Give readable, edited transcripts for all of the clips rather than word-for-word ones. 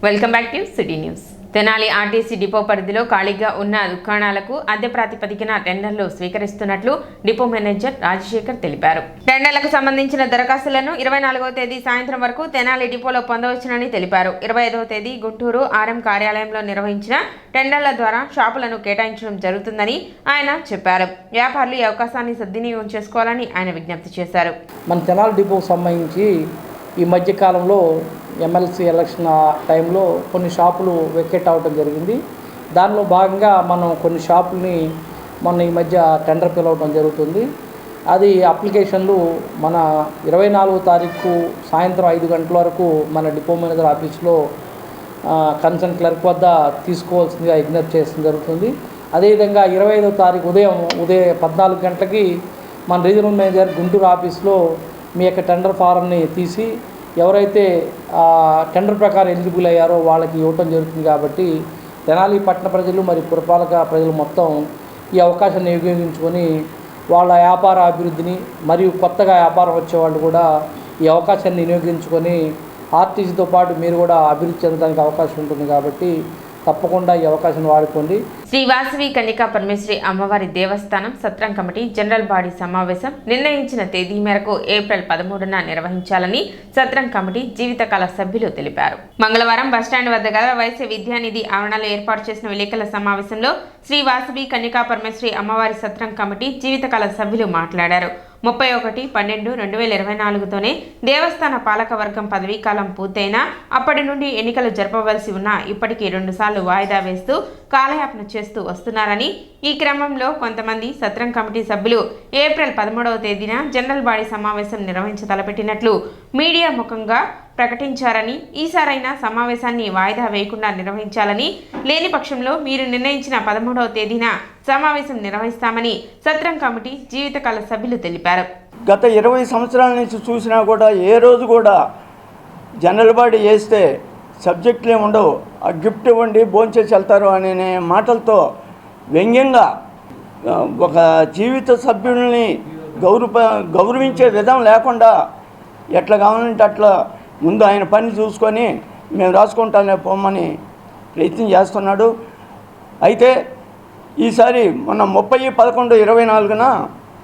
Welcome back to city news. Tenali RTC depot పరిధిలో ఖాళీగా ఉన్న దుకాణాలకు అద్దె ప్రాతిపదికన టెండర్లు స్వీకరిస్తున్నట్లు డిపో మేనేజర్ రాజశేఖర్ తెలిపారు. టెండర్లకు సంబంధించిన దరఖాస్తులను 24వ తేదీ సాయంత్రం వరకు తెనాలి డిపోలో పొందవచ్చునని తెలిపారు. 25వ తేదీ గుంటూరు ఆర్ఎం కార్యాలయంలో నిర్వహించిన టెండర్ల ద్వారా షాపులను కేటాయించడం జరుగుతుందని ఆయన చెప్పారు. వ్యాపారులు ఈ అవకాశాన్ని సద్వినియోగం చేసుకోవాలని ఆయన విజ్ఞప్తి చేశారు. మన తెనాలి డిపోకు సంబంధించి ఈ మధ్యకాలంలో ఎమ్మెల్సీ ఎలక్షన్ టైంలో కొన్ని షాపులు వెకేట్ అవ్వడం జరిగింది. దానిలో భాగంగా మనం కొన్ని షాపుల్ని ఈ మధ్య టెండర్ పిలవడం జరుగుతుంది. అది అప్లికేషన్లు మన 24వ తారీఖు సాయంత్రం 5 గంటల వరకు మన డిపో మేనేజర్ ఆఫీస్లో కన్సర్న్ క్లర్క్ వద్ద తీసుకోవాల్సిందిగా విజ్ఞప్తి చేయడం జరుగుతుంది. అదేవిధంగా 25వ తారీఖు ఉదయం 14 గంటలకి మన రీజనల్ మేనేజర్ గుంటూరు ఆఫీస్లో మీ యొక్క టెండర్ ఫారంని తీసి ఎవరైతే టెండర్ ప్రకారం ఎలిజిబుల్ అయ్యారో వాళ్ళకి ఇవ్వటం జరుగుతుంది. కాబట్టి తెనాలి పట్టణ ప్రజలు మరియు పురపాలక ప్రజలు మొత్తం ఈ అవకాశాన్ని ఉపయోగించుకొని వాళ్ళ వ్యాపార అభివృద్ధిని మరియు కొత్తగా వ్యాపారం వచ్చేవాళ్ళు కూడా ఈ అవకాశాన్ని వినియోగించుకొని ఆర్టీసీతో పాటు మీరు కూడా అభివృద్ధి చెందడానికి అవకాశం ఉంటుంది. కాబట్టి తప్పకుండా ఈ అవకాశాన్ని వాడుకోండి. శ్రీ వాసవి కన్యకా పరమేశ్వరి అమ్మవారి దేవస్థానం సత్రం కమిటీ జనరల్ బాడీ సమావేశం నిర్ణయించిన తేదీ మేరకు ఏప్రిల్ 13న నిర్వహించాలని సత్రం కమిటీ జీవితకాల సభ్యులు తెలిపారు. మంగళవారం బస్టాండ్ వద్ద గల వైశ్య విద్యానిధి ఆవరణలో ఏర్పాటు చేసిన విలేకరుల సమావేశంలో శ్రీ వాసవి కన్యకా పరమేశ్వరి అమ్మవారి సత్రం కమిటీ జీవితకాల సభ్యులు మాట్లాడారు. 31/12/2024తోనే దేవస్థాన పాలక వర్గం పదవీకాలం పూర్తయినా అప్పటి నుండి ఎన్నికలు జరపవలసి ఉన్నా ఇప్పటికీ 2 సార్లు వాయిదా వేస్తూ కాలయాపన చేస్తూ వస్తున్నారని, ఈ క్రమంలో కొంతమంది సత్రం కమిటీ సభ్యులు ఏప్రిల్ 13వ తేదీన జనరల్ బాడీ సమావేశం నిర్వహించతలపెట్టినట్లు మీడియా ముఖంగా ప్రకటించారని, ఈసారైనా సమావేశాన్ని వాయిదా వేయకుండా నిర్వహించాలని, లేని పక్షంలో మీరు నిర్ణయించిన 13వ తేదీన సమావేశం నిర్వహిస్తామని సత్రం కమిటీ జీవితకాల సభ్యులు తెలిపారు. గత 20 సంవత్సరాల నుంచి చూసినా కూడా ఏ రోజు కూడా జనరల్ బాడీ వేస్తే సబ్జెక్టులే ఉండవు, ఆ గిఫ్ట్ ఇవ్వండి భోంచేసి వెళ్తారు అనే మాటలతో వ్యంగ్యంగా ఒక జీవిత సభ్యుల్ని గౌరవించే విధం లేకుండా ఎట్లా కావాలంటే అట్లా ముందు ఆయన పని చూసుకొని మేము రాసుకుంటానే పోమని ప్రయత్నం చేస్తున్నాడు. అయితే ఈసారి మొన్న 30/11/24న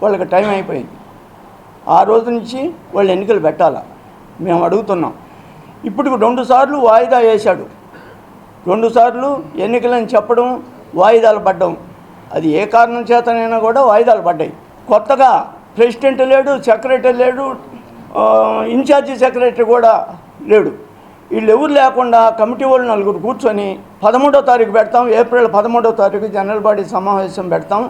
వాళ్ళకి టైం అయిపోయింది. ఆ రోజు నుంచి వాళ్ళు ఎన్నికలు పెట్టాలా మేము అడుగుతున్నాం. ఇప్పుడు 2 సార్లు వాయిదా వేశాడు. 2 సార్లు ఎన్నికలని చెప్పడం, వాయిదాలు పడ్డం, అది ఏ కారణం చేతనైనా కూడా వాయిదాలు పడ్డాయి. కొత్తగా ప్రెసిడెంట్ లేడు, సెక్రటరీ లేడు, ఇన్ఛార్జి సెక్రటరీ కూడా లేడు. వీళ్ళు ఎవరు లేకుండా కమిటీ వాళ్ళు 4 కూర్చొని 13వ తారీఖు పెడతాం, ఏప్రిల్ 13వ తారీఖు జనరల్ బాడీ సమావేశం పెడతాం,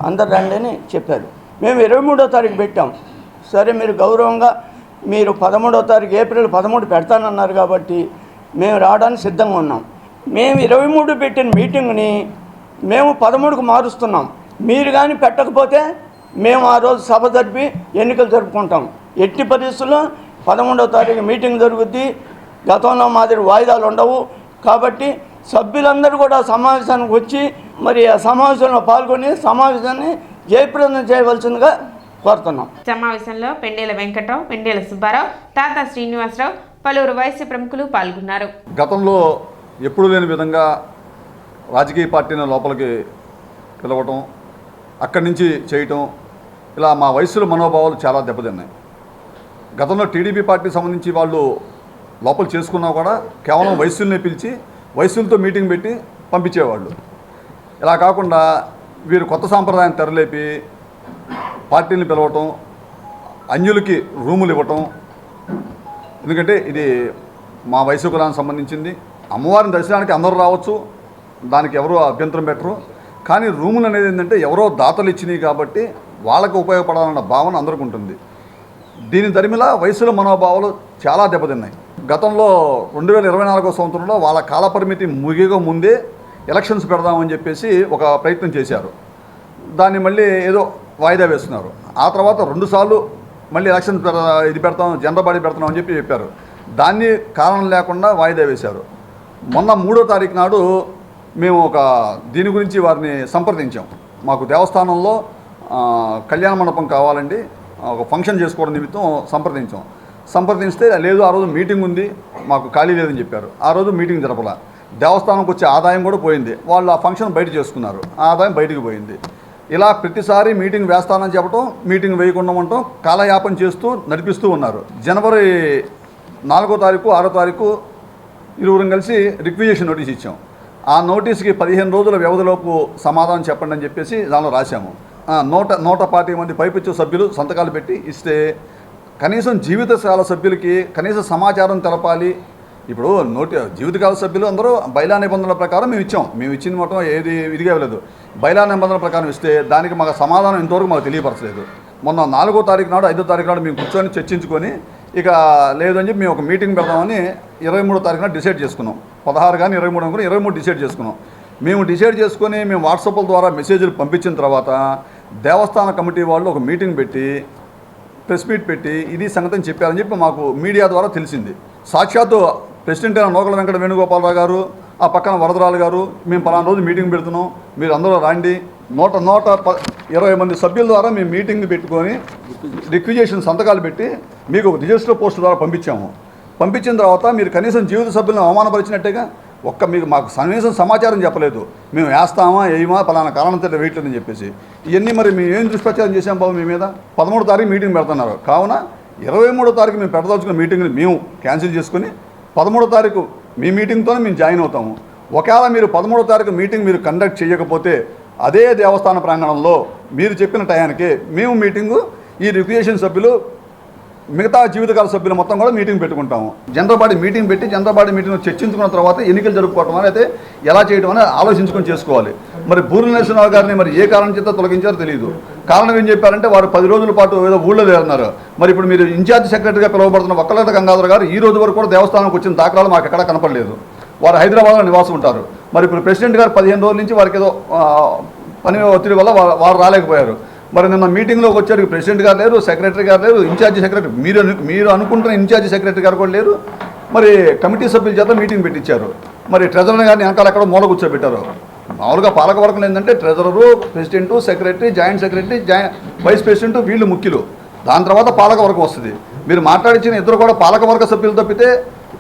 అందరు రండి అని చెప్పారు. మేము 23వ తారీఖు పెట్టాం. సరే మీరు గౌరవంగా మీరు 13వ తారీఖు ఏప్రిల్ 13 పెడతానన్నారు కాబట్టి మేము రావడానికి సిద్ధంగా ఉన్నాం. మేము 23 పెట్టిన మీటింగ్ని మేము 13కు మారుస్తున్నాం. మీరు కానీ పెట్టకపోతే మేము ఆ రోజు సభ జరిపి ఎన్నికలు జరుపుకుంటాం. ఎట్టి పరిస్థితుల్లో 13వ తారీఖు మీటింగ్ జరుగుద్ది. గతంలో మాదిరి వాయిదాలు ఉండవు. కాబట్టి సభ్యులందరూ కూడా సమావేశానికి వచ్చి మరి ఆ సమావేశంలో పాల్గొని సమావేశాన్ని జయప్రదం చేయవలసిందిగా కోరుతున్నాం. సమావేశంలో పెండేల వెంకట్రావు, పెండేల సుబ్బారావు, తాత శ్రీనివాసరావు, పలువురు వైశ్య ప్రముఖులు పాల్గొన్నారు. గతంలో ఎప్పుడు లేని విధంగా రాజకీయ పార్టీని లోపలికి పిలవటం, అక్కడి నుంచి చేయటం, ఇలా మా వయసుల మనోభావాలు చాలా దెబ్బతిన్నాయి. గతంలో టీడీపీ పార్టీకి సంబంధించి వాళ్ళు లోపల చేసుకున్నా కూడా కేవలం వయసుల్ని పిలిచి వయసులతో మీటింగ్ పెట్టి పంపించేవాళ్ళు. ఇలా కాకుండా వీరు కొత్త సాంప్రదాయం తెరలేపి పార్టీని పిలవటం, అన్యులకి రూములు ఇవ్వటం. ఎందుకంటే ఇది మా వయసు కులానికి సంబంధించింది. అమ్మవారిని దర్శనానికి అందరూ రావచ్చు, దానికి ఎవరూ అభ్యంతరం పెట్టరు. కానీ రూములు అనేది ఏంటంటే ఎవరో దాతలు ఇచ్చినాయి కాబట్టి వాళ్ళకు ఉపయోగపడాలన్న భావన అందరికీ ఉంటుంది. దీని దరిమిలా వయసుల మనోభావాలు చాలా దెబ్బతిన్నాయి. గతంలో 2024 సంవత్సరంలో వాళ్ళ కాలపరిమితి ముగిగా ముందే ఎలక్షన్స్ పెడదామని చెప్పేసి ఒక ప్రయత్నం చేశారు. దాన్ని మళ్ళీ ఏదో వాయిదా వేస్తున్నారు. ఆ తర్వాత 2 సార్లు మళ్ళీ ఎలక్షన్ పెడతాం, జనరల్ బాడీ పెడతాం అని చెప్పారు. దాన్ని కారణం లేకుండా వాయిదా వేశారు. మొన్న 3వ తారీఖు నాడు మేము దీని గురించి వారిని సంప్రదించాం. మాకు దేవస్థానంలో కళ్యాణ మండపం కావాలండి, ఒక ఫంక్షన్ చేసుకోవడం నిమిత్తం సంప్రదించాం. సంప్రదిస్తే లేదు ఆ రోజు మీటింగ్ ఉంది మాకు ఖాళీ లేదని చెప్పారు. ఆ రోజు మీటింగ్ జరపలా. దేవస్థానంకి వచ్చే ఆదాయం కూడా పోయింది. వాళ్ళు ఆ ఫంక్షన్ బయట చేసుకున్నారు, ఆ ఆదాయం బయటికి పోయింది. ఇలా ప్రతిసారి మీటింగ్ వేస్తానని చెప్పడం, మీటింగ్ వేయకుండా ఉండటం, కాలయాపన చేస్తూ నడిపిస్తూ ఉన్నారు. జనవరి 4వ తారీఖు 6వ తారీఖు ఇరువురం కలిసి రిక్విజేషన్ నోటీస్ ఇచ్చాం. ఆ నోటీస్కి 15 రోజుల వ్యవధిలోపు సమాధానం చెప్పండి అని చెప్పేసి దానిలో రాశాము. 140 మంది పైపెచ్చు సభ్యులు సంతకాలు పెట్టి ఇస్తే కనీసం జీవితకాల సభ్యులకి కనీస సమాచారం తెలపాలి. ఇప్పుడు జీవితకాల సభ్యులు అందరూ బైలా నిబంధనల ప్రకారం మేము ఇచ్చింది మొత్తం ఏది ఇదిగా ఇవ్వలేదు. బైలా నిబంధనల ప్రకారం ఇస్తే దానికి మాకు సమాధానం ఇంతవరకు మాకు తెలియపరచలేదు. మొన్న 4వ తారీఖు నాడు 5వ తారీఖు నాడు మేము కూర్చొని చర్చించుకొని ఇక లేదని చెప్పి మేము ఒక మీటింగ్ పెడదామని 23వ తారీఖున డిసైడ్ చేసుకున్నాం. 16 కానీ 23 అనుకుని 23 డిసైడ్ చేసుకున్నాం. మేము డిసైడ్ చేసుకొని మేము వాట్సాప్ల ద్వారా మెసేజ్లు పంపించిన తర్వాత దేవస్థాన కమిటీ వాళ్ళు ఒక మీటింగ్ పెట్టి ప్రెస్ మీట్ పెట్టి ఇది సంగతిని చెప్పారని చెప్పి మాకు మీడియా ద్వారా తెలిసింది. సాక్షాత్తు ప్రెసిడెంట్ అయిన నూకల వెంకట వేణుగోపాలరావు గారు, ఆ పక్కన వరదరాలు గారు, మేము పలానా రోజు మీటింగ్ పెడుతున్నాం, మీరు అందరూ రండి, 120 మంది సభ్యుల ద్వారా మేము మీటింగ్ పెట్టుకొని రిక్విజేషన్ సంతకాలు పెట్టి మీకు ఒక రిజిస్టర్ పోస్ట్ ద్వారా పంపించాము. పంపించిన తర్వాత మీరు కనీసం జీవిత సభ్యులను అవమానపరిచినట్టేగా. మీకు మాకు కనీసం సమాచారం చెప్పలేదు. మేము వేస్తామా వేయమా పలానా కారణంతో వేయట్లేదని చెప్పేసి. ఇవన్నీ మరి మేము ఏం దుష్ప్రచారం చేసాం బాబు మీ మీద. 13వ తారీఖు మీటింగ్ పెడుతున్నారు. కావున 23వ తారీఖు మేము పెట్టదలుచుకున్న మీటింగ్ని మేము క్యాన్సిల్ చేసుకుని 13వ తారీఖు మీ మీటింగ్తోనే మేము జాయిన్ అవుతాము. ఒకవేళ మీరు 13వ తారీఖు మీటింగ్ మీరు కండక్ట్ చేయకపోతే అదే దేవస్థాన ప్రాంగణంలో మీరు చెప్పిన టయానికి మేము మీటింగు ఈ రిక్రియేషన్ సభ్యులు మిగతా జీవితకాల సభ్యులు మొత్తం కూడా మీటింగ్ పెట్టుకుంటాము. జనరల్ బాడీ మీటింగ్ పెట్టి జనరల్ బాడీ మీటింగ్ చర్చించుకున్న తర్వాత ఎన్నికలు జరుపుకోవటం అయితే ఎలా చేయడం అనేది ఆలోచించుకొని చేసుకోవాలి. మరి బూర్ల నరసింహరావు గారిని మరి ఏ కారణం చేత తొలగించారో తెలియదు. కారణం ఏం చెప్పారంటే వారు 10 రోజుల పాటు ఏదో ఊళ్ళో లేరన్నారు. మరి ఇప్పుడు మీరు ఇన్ఛార్జ్ సెక్రటరీగా పిలువబడుతున్న వక్కలట గంగాధర్ గారు ఈ రోజు వరకు కూడా దేవస్థానానికి వచ్చిన దాఖలాలు మాకు ఎక్కడా కనపడలేదు. వారు హైదరాబాద్లో నివాసం ఉంటారు. మరి ఇప్పుడు ప్రెసిడెంట్ గారు 15 రోజుల నుంచి వారికి ఏదో పని ఒత్తిడి వల్ల వారు రాలేకపోయారు. మరి నిన్న మీటింగ్లోకి వచ్చారు, ప్రెసిడెంట్ గారు లేరు, సెక్రటరీ గారు లేరు, ఇన్ఛార్జి సెక్రటరీ మీరు అనుకుంటున్న ఇన్ఛార్జి సెక్రటరీ గారు కూడా లేరు. మరి కమిటీ సభ్యుల చేత మీటింగ్ పెట్టించారు. మరి ట్రెజరర్ గారిని వెనకాల ఎక్కడో మూల కూర్చోబెట్టారు. మామూలుగా పాలకవర్గం ఏంటంటే treasurer, president, secretary, joint secretary, vice president వీళ్ళు ముఖ్యులు. దాని తర్వాత పాలకవర్గం వస్తుంది. మీరు మాట్లాడించిన ఇద్దరు కూడా పాలకవర్గ సభ్యులు తప్పితే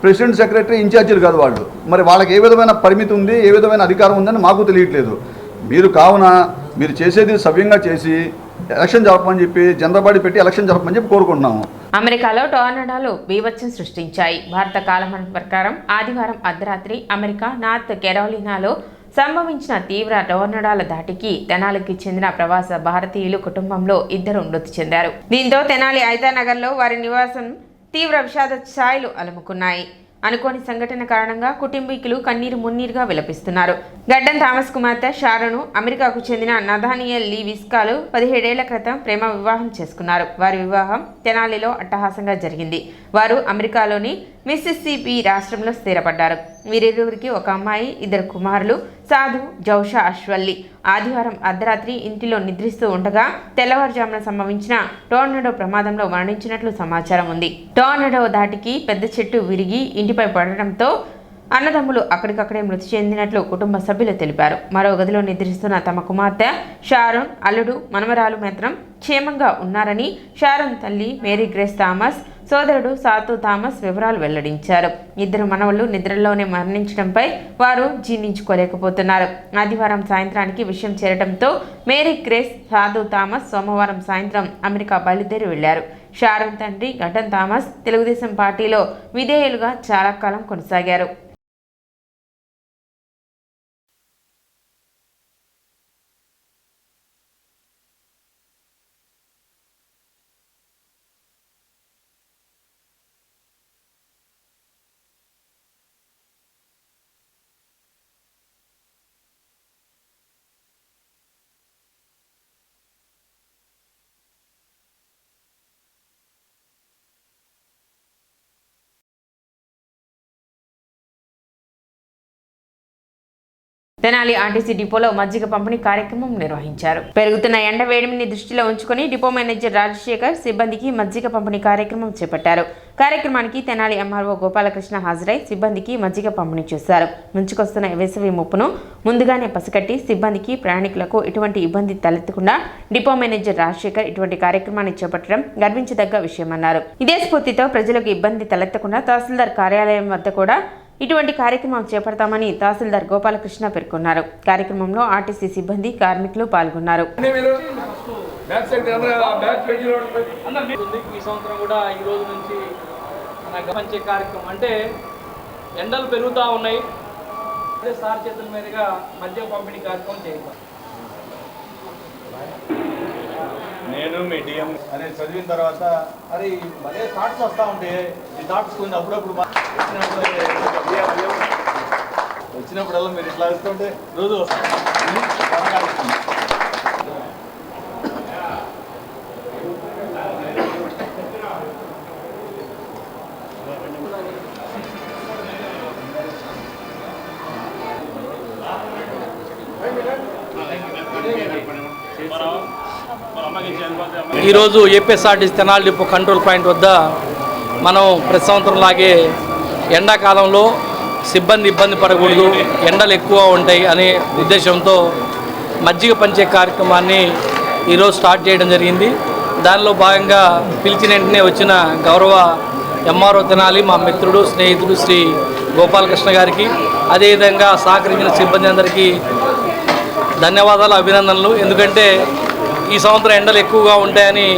ప్రెసిడెంట్, సెక్రటరీ, ఇన్ఛార్జీలు కాదు వాళ్ళు. మరి వాళ్ళకి ఏ విధమైన పరిమితి ఉంది, ఏ విధమైన అధికారం ఉందని మాకు తెలియట్లేదు. కావున మీరు చేసేది సవ్యంగా చేసి ఎలక్షన్ జరపమని చెప్పి జనరల్ బాడీ పెట్టి ఎలక్షన్ జరపమని చెప్పి కోరుకుంటున్నాము. అమెరికాలో టోర్నడోలు బీభత్సం సృష్టించాయి. భారత కాలమానం ప్రకారం ఆదివారం అర్ధరాత్రి అమెరికా నార్త్ కెరోలినాలో సంభవించిన తీవ్ర టోర్నడోల దాటికి తెనాలికి చెందిన ప్రవాస భారతీయులు కుటుంబంలో 2 మృతి చెందారు. దీంతో తెనాలి ఐతానగర్లో వారి నివాసం తీవ్ర విషాద ఛాయలు అలుముకున్నాయి. అనుకోని సంఘటన కారణంగా కుటుంబీకులు కన్నీరు మున్నీరుగా విలపిస్తున్నారు. గడ్డన్ థామస్ కుమార్తె షారోను అమెరికాకు చెందిన నథానియల్ లీ విస్కాలు 17 ఏళ్ల క్రితం ప్రేమ వివాహం చేసుకున్నారు. వారి వివాహం తెనాలిలో అట్టహాసంగా జరిగింది. వారు అమెరికాలోని మిసిసిపి రాష్ట్రంలో స్థిరపడ్డారు. వీరిరువురికి ఒక అమ్మాయి, 2 కుమారులు సాధు, జౌషా, అశ్వల్లి. ఆదివారం అర్ధరాత్రి ఇంటిలో నిద్రిస్తూ ఉండగా తెల్లవారుజామున సంభవించిన టోర్నడో ప్రమాదంలో మరణించినట్లు సమాచారం ఉంది. టోర్నడో దాటికి పెద్ద చెట్టు విరిగి ఇంటిపై పడడంతో అన్నదమ్ములు అక్కడికక్కడే మృతి చెందినట్లు కుటుంబ సభ్యులు తెలిపారు. మరో గదిలో నిద్రిస్తున్న తమ కుమార్తె షారోన్, అల్లుడు, మనమరాలు మాత్రం క్షేమంగా ఉన్నారని షారోన్ తల్లి మేరీ గ్రేస్ థామస్, సోదరుడు సాతు థామస్ వివరాలు వెల్లడించారు. 2 మనవళ్లు నిద్రలోనే మరణించడంపై వారు జీర్ణించుకోలేకపోతున్నారు. ఆదివారం సాయంత్రానికి విషయం చేరడంతో మేరీ గ్రేస్, సాధు థామస్ సోమవారం సాయంత్రం అమెరికా బయలుదేరి వెళ్లారు. షారోన్ తండ్రి గడ్డన్ థామస్ తెలుగుదేశం పార్టీలో విధేయులుగా చాలా కాలం కొనసాగారు. తెనాలి ఆర్టీసీ డిపోలో మజ్జిగ పంపిణీ కార్యక్రమం నిర్వహించారు. పెరుగుతున్న ఎండ వేడిమిని దృష్టిలో ఉంచుకొని డిపో మేనేజర్ రాజశేఖర్ సిబ్బందికి మజ్జిగ పంపిణీ కార్యక్రమం చేపట్టారు. కార్యక్రమానికి తెనాలి ఎంఆర్ఓ గోపాలకృష్ణ హాజరై సిబ్బందికి మజ్జిగ పంపిణీ చేశారు. ముంచుకొస్తున్న వేసవి ముప్పును ముందుగానే పసిగట్టి సిబ్బందికి ప్రయాణికులకు ఎటువంటి ఇబ్బంది తలెత్తకుండా డిపో మేనేజర్ రాజశేఖర్ ఇటువంటి కార్యక్రమాన్ని చేపట్టడం గర్వించదగ్గ విషయమన్నారు. ఇదే స్ఫూర్తితో ప్రజలకు ఇబ్బంది తలెత్తకుండా తహసీల్దార్ కార్యాలయం వద్ద కూడా ఇటువంటి కార్యక్రమం చేపడతామని తహసీల్దార్ గోపాలకృష్ణ పేర్కొన్నారు. కార్యక్రమంలో ఆర్టీసీ సిబ్బంది కార్మికులు పాల్గొన్నారు. ఈ సంవత్సరం కూడా ఈ రోజు నుంచి పంచే కార్యక్రమం అంటే ఎండలు పెరుగుతూ ఉన్నాయి. అదే సార్ చేతుల మీదుగా మద్యం పంపిణీ కార్యక్రమం చేయాలి. నేను మీ డిఎం అనేది చదివిన తర్వాత అరే అదే థాట్స్ వస్తూ ఉంటే ఈ థాట్స్ కొంచెం అప్పుడప్పుడు వచ్చినప్పుడల్లా మీరు ఇట్లా వేస్తుంటే రోజు వస్తాను. ఈరోజు APSRTC Tenali depot control point వద్ద మనం ప్రతి సంవత్సరం లాగే ఎండాకాలంలో సిబ్బంది ఇబ్బంది పడకూడదు, ఎండలు ఎక్కువ ఉంటాయి అనే ఉద్దేశంతో మజ్జిగ పంచే కార్యక్రమాన్ని ఈరోజు స్టార్ట్ చేయడం జరిగింది. దానిలో భాగంగా పిలిచిన వెంటనే వచ్చిన గౌరవ ఎంఆర్ఓ తెనాలి మా మిత్రుడు స్నేహితుడు శ్రీ గోపాలకృష్ణ గారికి, అదేవిధంగా సహకరించిన సిబ్బంది అందరికీ ధన్యవాదాలు, అభినందనలు. ఎందుకంటే ఈ సంవత్సరం ఎండలు ఎక్కువగా ఉంటాయని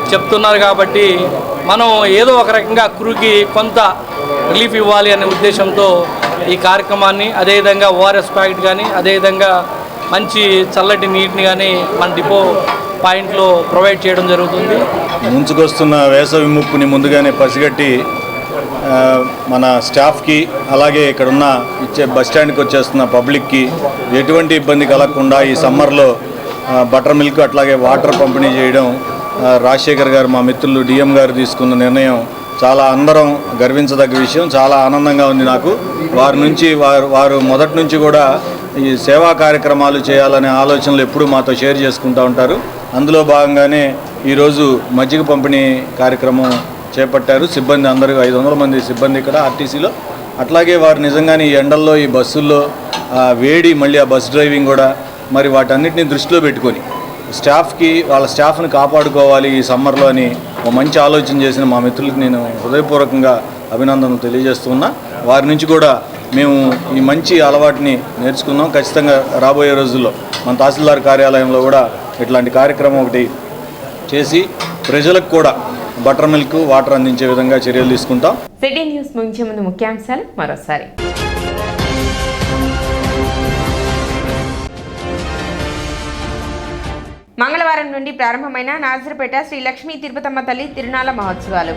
చెప్తున్నారు కాబట్టి మనం ఏదో ఒక రకంగా క్రూకి కొంత రిలీఫ్ ఇవ్వాలి అనే ఉద్దేశంతో ఈ కార్యక్రమాన్ని, అదేవిధంగా ఓఆర్ఎస్ ప్యాకెట్ కానీ, అదేవిధంగా మంచి చల్లటి నీటిని కానీ మన డిపో పాయింట్లో ప్రొవైడ్ చేయడం జరుగుతుంది. ముంచుకొస్తున్న వేసవి ముప్పుని ముందుగానే పసిగట్టి మన స్టాఫ్కి, అలాగే ఇక్కడున్న బస్ స్టాండ్కి వచ్చేస్తున్న పబ్లిక్కి ఎటువంటి ఇబ్బంది కలగకుండా ఈ సమ్మర్లో బటర్ మిల్క్ అట్లాగే వాటర్ పంపిణీ చేయడం రాజశేఖర్ గారు మా మిత్రులు డిఎం గారు తీసుకున్న నిర్ణయం చాలా అందరం గర్వించదగ్గ విషయం. చాలా ఆనందంగా ఉంది నాకు. వారు మొదటి నుంచి కూడా ఈ సేవా కార్యక్రమాలు చేయాలనే ఆలోచనలు ఎప్పుడూ మాతో షేర్ చేసుకుంటూ ఉంటారు. అందులో భాగంగానే ఈరోజు మజ్జిగ పంపిణీ కార్యక్రమం చేపట్టారు. సిబ్బంది అందరూ 500 మంది సిబ్బంది ఇక్కడ ఆర్టీసీలో. అట్లాగే వారు నిజంగానే ఈ ఎండల్లో ఈ బస్సుల్లో వేడి, మళ్ళీ ఆ బస్ డ్రైవింగ్ కూడా, మరి వాటన్నిటిని దృష్టిలో పెట్టుకొని స్టాఫ్కి వాళ్ళ స్టాఫ్ని కాపాడుకోవాలి ఈ సమ్మర్లో అని ఒక మంచి ఆలోచన చేసిన మా మిత్రులకు నేను హృదయపూర్వకంగా అభినందనలు తెలియజేస్తున్నా. వారి నుంచి కూడా మేము ఈ మంచి అలవాటుని నేర్చుకున్నాం. ఖచ్చితంగా రాబోయే రోజుల్లో మన తహసీల్దార్ కార్యాలయంలో కూడా ఇట్లాంటి కార్యక్రమం ఒకటి చేసి ప్రజలకు కూడా బటర్ మిల్క్, వాటర్ అందించే విధంగా చర్యలు తీసుకుంటాం. సిటీ న్యూస్ ముగించే ముందు ముఖ్యాంశాలు మరోసారి. మంగళవారం నుండి ప్రారంభమైన నాజర్పేట శ్రీ లక్ష్మీ తిరుపతమ్మ తల్లి తిరునాళ్ల మహోత్సవాలు.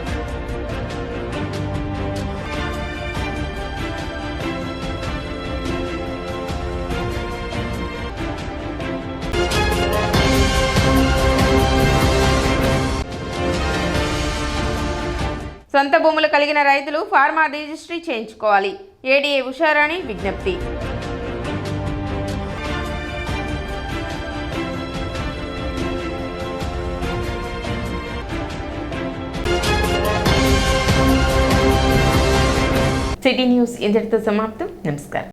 సొంత భూములు కలిగిన రైతులు ఫార్మా రిజిస్ట్రీ చేయించుకోవాలి. ఏడీఏ ఉషారాణి విజ్ఞప్తి. సిటీ న్యూస్ ఇంతటితో సమాప్తం. నమస్కారం.